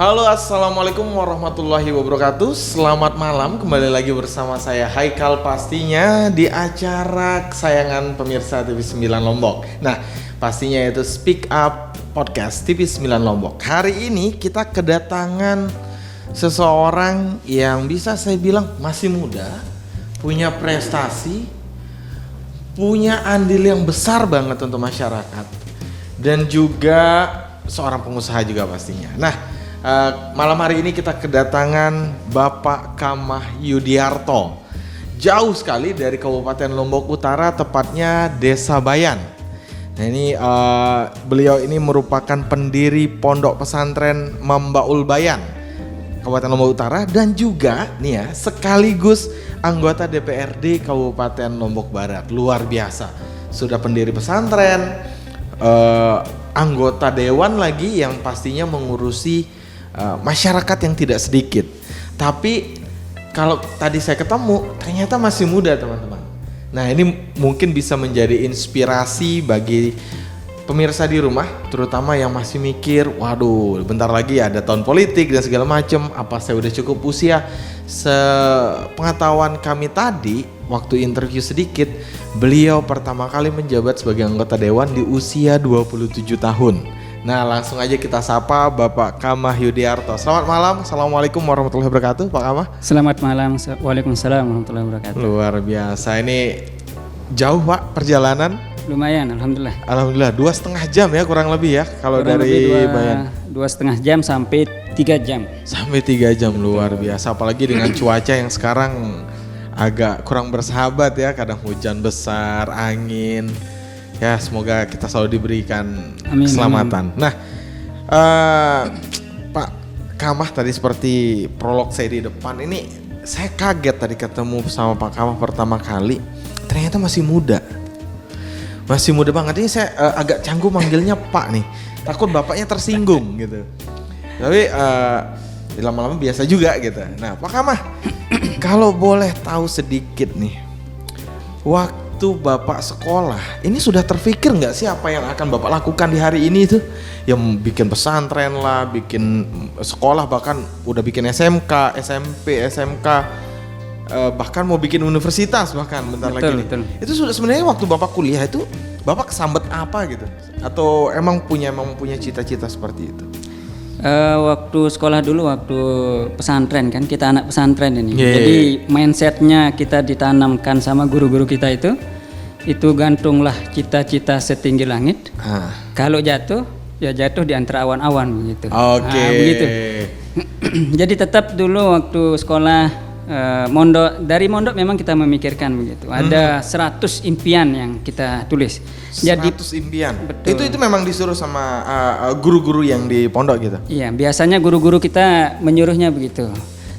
Halo, assalamualaikum warahmatullahi wabarakatuh. Selamat malam, kembali lagi bersama saya Haikal pastinya di acara kesayangan pemirsa TV9 Lombok. Nah, pastinya itu Speak Up Podcast TV9 Lombok. Hari ini kita kedatangan seseorang yang bisa saya bilang masih muda, punya prestasi, punya andil yang besar banget untuk masyarakat, dan juga seorang pengusaha juga pastinya. Nah, malam hari ini kita kedatangan Bapak Kamah Yudiarto. Jauh sekali dari Kabupaten Lombok Utara, tepatnya Desa Bayan. Nah ini beliau ini merupakan pendiri Pondok Pesantren Mambaul Bayan, Kabupaten Lombok Utara, dan juga nih ya sekaligus anggota DPRD Kabupaten Lombok Barat. Luar biasa. Sudah pendiri pesantren, anggota dewan lagi yang pastinya mengurusi masyarakat yang tidak sedikit. Tapi kalau tadi saya ketemu ternyata masih muda teman-teman. Nah ini mungkin bisa menjadi inspirasi bagi pemirsa di rumah, terutama yang masih mikir, waduh bentar lagi ada tahun politik dan segala macam, apa saya udah cukup usia. Sepengetahuan kami tadi waktu interview sedikit, beliau pertama kali menjabat sebagai anggota dewan di usia 27 tahun. Nah langsung aja kita sapa Bapak Kamah Yudiarto. Selamat malam, assalamualaikum warahmatullahi wabarakatuh Pak Kamah. Selamat malam, waalaikumsalam warahmatullahi wabarakatuh. Luar biasa, ini jauh Pak perjalanan? Lumayan, alhamdulillah. Alhamdulillah, 2,5 jam ya kurang lebih ya kalau kurang dari Bayan. 2,5 jam sampai 3 jam. Sampai 3 jam, luar biasa. Apalagi dengan cuaca yang sekarang agak kurang bersahabat ya, kadang hujan besar, angin. Ya semoga kita selalu diberikan keselamatan. Amin. Nah Pak Kamah, tadi seperti prolog saya di depan ini, saya kaget tadi ketemu sama Pak Kamah pertama kali, ternyata masih muda. Masih muda banget. Ini saya agak canggung manggilnya Pak nih, takut bapaknya tersinggung gitu. Tapi lama-lama biasa juga gitu. Nah Pak Kamah, kalau boleh tahu sedikit nih, waktu Bapak sekolah, ini sudah terpikir nggak sih apa yang akan Bapak lakukan di hari ini tuh? Yang bikin pesantren lah, bikin sekolah, bahkan udah bikin SMK, SMP, SMK, bahkan mau bikin universitas bahkan bentar lagi. Betul. Itu sudah sebenarnya waktu Bapak kuliah itu Bapak kesambet apa gitu? Atau emang punya cita-cita seperti itu? Waktu sekolah dulu, waktu pesantren kan, kita anak pesantren ini. Jadi mindsetnya kita ditanamkan sama guru-guru kita itu gantunglah cita-cita setinggi langit. Kalau jatuh, ya jatuh di antara awan-awan begitu. Oke. Begitu. Jadi tetap dulu waktu sekolah dari mondok memang kita memikirkan begitu. Ada 100 impian yang kita tulis. 100 impian. Betul. Itu memang disuruh sama guru-guru yang di pondok gitu. Iya, biasanya guru-guru kita menyuruhnya begitu.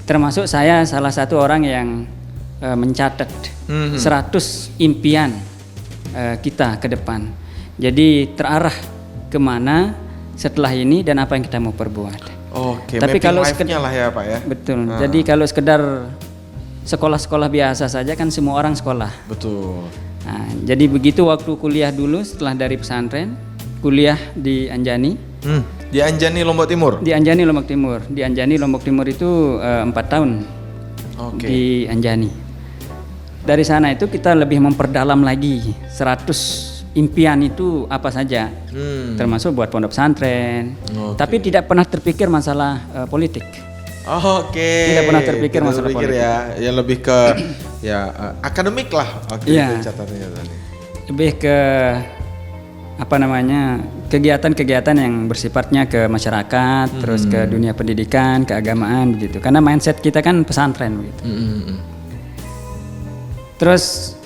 Termasuk saya salah satu orang yang mencatat 100 impian kita ke depan. Jadi terarah kemana setelah ini dan apa yang kita mau perbuat. Oke, tapi kalau life-nya lah ya Pak ya. Betul. Jadi kalau sekedar sekolah-sekolah biasa saja kan semua orang sekolah. Betul. Nah, jadi begitu waktu kuliah dulu, setelah dari pesantren, kuliah di Anjani. Di Anjani Lombok Timur. Di Anjani Lombok Timur. Di Anjani Lombok Timur itu 4 tahun. Oke. Di Anjani. Dari sana itu kita lebih memperdalam lagi 100 impian itu apa saja, termasuk buat pondok pesantren. Tapi tidak pernah terpikir masalah politik. Tidak pernah terpikir masalah politik. Ya lebih ke akademik lah. Itu catatannya tadi. Lebih ke kegiatan-kegiatan yang bersifatnya ke masyarakat, terus ke dunia pendidikan, keagamaan begitu. Karena mindset kita kan pesantren begitu. Terus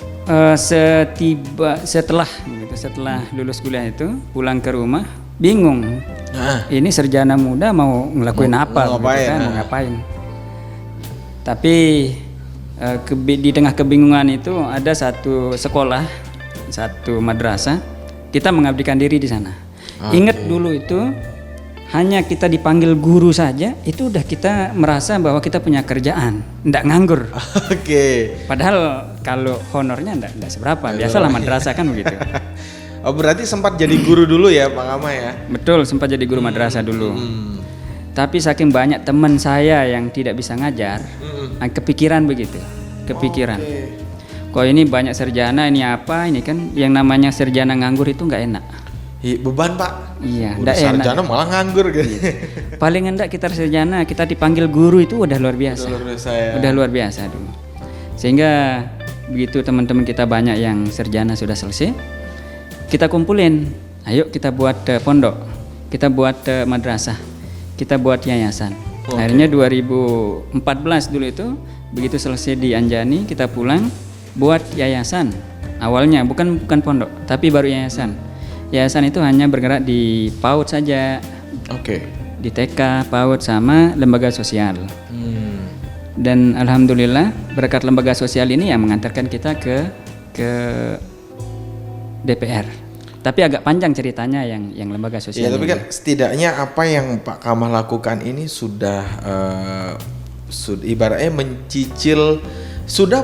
setelah lulus kuliah itu pulang ke rumah bingung, ini sarjana muda mau ngelakuin apa, mau ngapain. Tapi di tengah kebingungan itu ada satu sekolah, satu madrasah, kita mengabdikan diri di sana. Ingat dulu itu hanya kita dipanggil guru saja, itu udah kita merasa bahwa kita punya kerjaan, ndak nganggur. Padahal kalau honornya ndak seberapa, biasalah madrasah kan begitu. Oh berarti sempat jadi guru dulu ya Pak Kamah ya? Betul, sempat jadi guru madrasah dulu. Tapi saking banyak teman saya yang tidak bisa ngajar, kepikiran begitu, kepikiran. Kok ini banyak sarjana, ini apa, ini kan yang namanya sarjana nganggur itu nggak enak. Beban Pak. Iya, udah sarjana enak. Malah nganggur gitu. Paling enggak kita sarjana, kita dipanggil guru itu udah luar biasa. Udah luar biasa dulu. Sehingga begitu teman-teman kita banyak yang sarjana sudah selesai, kita kumpulin, ayo kita buat pondok, kita buat madrasah, kita buat yayasan. Akhirnya 2014 dulu itu, begitu selesai di Anjani, kita pulang buat yayasan. Awalnya bukan pondok, tapi baru yayasan. Yayasan itu hanya bergerak di PAUD saja. Di TK, PAUD sama lembaga sosial. Dan alhamdulillah berkat lembaga sosial ini yang mengantarkan kita ke DPR. Tapi agak panjang ceritanya yang lembaga sosial. Ya, tapi kan setidaknya apa yang Pak Kamal lakukan ini sudah ibaratnya mencicil, sudah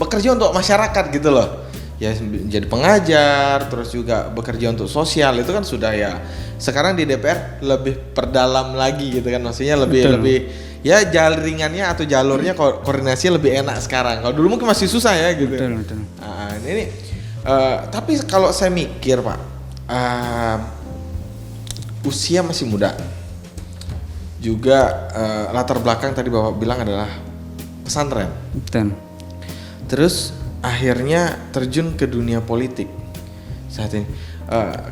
bekerja untuk masyarakat gitu loh. Ya jadi pengajar, terus juga bekerja untuk sosial, itu kan sudah ya. Sekarang di DPR lebih perdalam lagi gitu kan, maksudnya lebih ya jaringannya atau jalurnya koordinasi lebih enak sekarang. Kalau dulu mungkin masih susah ya gitu. Betul. Nah, ini tapi kalau saya mikir Pak, usia masih muda, juga latar belakang tadi Bapak bilang adalah pesantren. Betul. Terus akhirnya terjun ke dunia politik saat ini.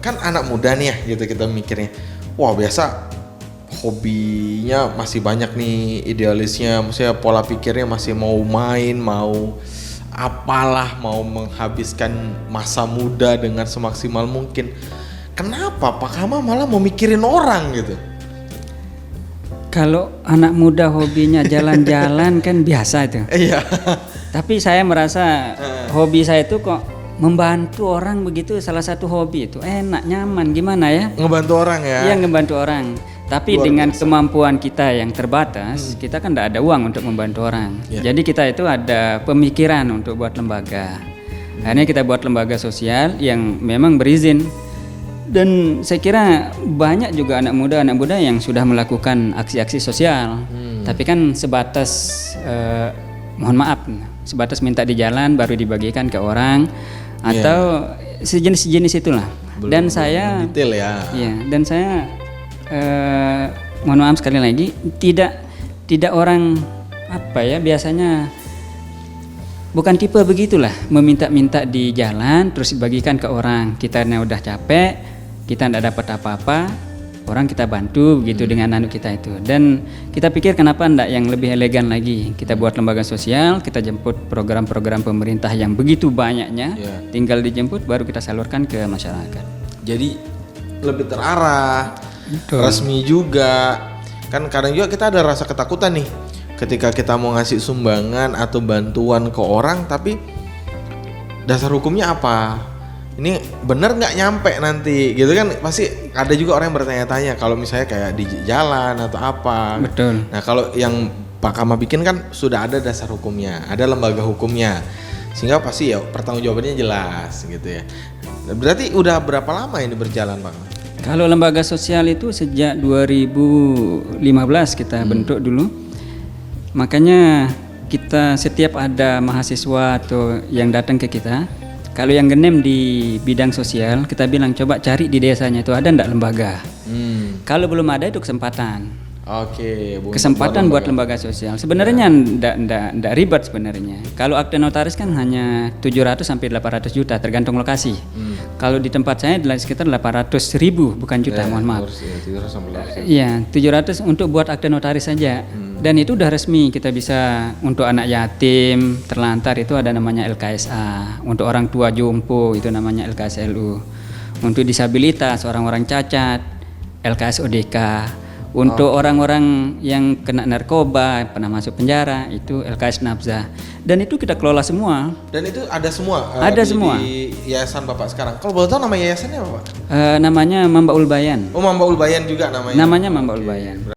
Kan anak muda nih ya gitu, kita mikirnya, wah biasa hobinya masih banyak nih, idealisnya, maksudnya pola pikirnya masih mau main, mau apalah, mau menghabiskan masa muda dengan semaksimal mungkin. Kenapa Pak Kamal malah mau mikirin orang gitu? Kalau anak muda hobinya jalan-jalan kan biasa itu. Iya. Tapi saya merasa hobi saya itu kok membantu orang begitu, salah satu hobi itu enak, nyaman, gimana ya? Ngebantu orang ya? Iya, ngebantu orang. Tapi dengan kemampuan kita yang terbatas, kita kan tidak ada uang untuk membantu orang. Jadi kita itu ada pemikiran untuk buat lembaga. Akhirnya kita buat lembaga sosial yang memang berizin. Dan saya kira banyak juga anak muda yang sudah melakukan aksi-aksi sosial. Tapi kan sebatas mohon maaf, sebatas minta di jalan baru dibagikan ke orang atau sejenis itulah. Dan saya detail ya. Iya, dan saya mohon maaf sekali lagi, tidak orang apa ya, biasanya bukan tipe begitulah, meminta-minta di jalan terus dibagikan ke orang. Kita udah capek, kita tidak dapat apa-apa, orang kita bantu begitu dengan anak kita itu. Dan kita pikir kenapa enggak yang lebih elegan lagi, kita buat lembaga sosial, kita jemput program-program pemerintah yang begitu banyaknya, tinggal dijemput baru kita salurkan ke masyarakat. Jadi lebih terarah. Betul. Resmi juga. Kan kadang juga kita ada rasa ketakutan nih ketika kita mau ngasih sumbangan atau bantuan ke orang, tapi dasar hukumnya apa? Ini bener nggak nyampe nanti gitu kan, pasti ada juga orang yang bertanya-tanya kalau misalnya kayak di jalan atau apa. Betul. Nah kalau yang Pak Kamal bikin kan sudah ada dasar hukumnya, ada lembaga hukumnya, sehingga pasti ya pertanggungjawabannya jelas gitu ya. Berarti udah berapa lama ini berjalan Pak? Kalau lembaga sosial itu sejak 2015 kita bentuk dulu. Makanya kita setiap ada mahasiswa atau yang datang ke kita, kalau yang genem di bidang sosial, kita bilang coba cari di desanya itu ada enggak lembaga. Kalau belum ada itu kesempatan. Kesempatan buat lembaga sosial. Sebenarnya enggak ribet sebenarnya. Kalau akte notaris kan hanya 700 sampai 800 juta tergantung lokasi. Kalau di tempat saya adalah sekitar 800.000 bukan juta, mohon maaf. Iya, 700 untuk buat akte notaris saja. Dan itu udah resmi, kita bisa untuk anak yatim, terlantar itu ada namanya LKSA. Untuk orang tua jompo itu namanya LKSLU. Untuk disabilitas, orang-orang cacat, LKSODK. Untuk orang-orang yang kena narkoba, pernah masuk penjara, itu LKS Nafzah. Dan itu kita kelola semua. Dan itu ada semua? Ada semua. Di yayasan Bapak sekarang. Kalau boleh tahu nama yayasannya apa Pak? Namanya Mambaul Bayan. Oh, Mambaul Bayan juga namanya? Namanya Mambaul Bayan.